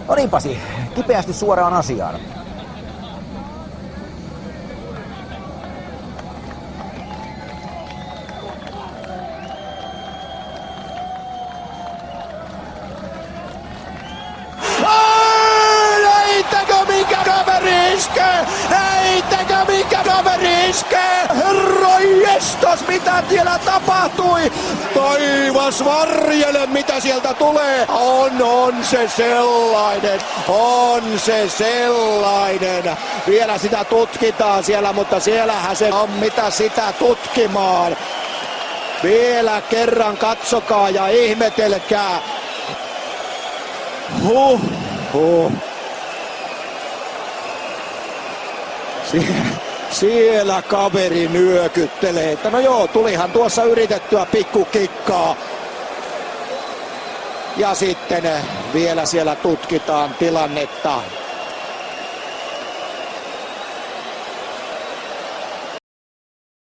No niin Pasi, kipeästi suoraan asiaan. Heittäkö mikä kaveri iskee? Herranjestas, mitä siellä tapahtui? Taivas varjele, mitä sieltä tulee. On se sellainen. On se sellainen. Vielä sitä tutkitaan siellä, mutta siellähän se on mitä sitä tutkimaan. Vielä kerran katsokaa ja ihmetelkää. Siellä kaveri nyökyttelee, että no joo, tulihan tuossa yritettyä pikkukikkaa. Ja sitten vielä siellä tutkitaan tilannetta.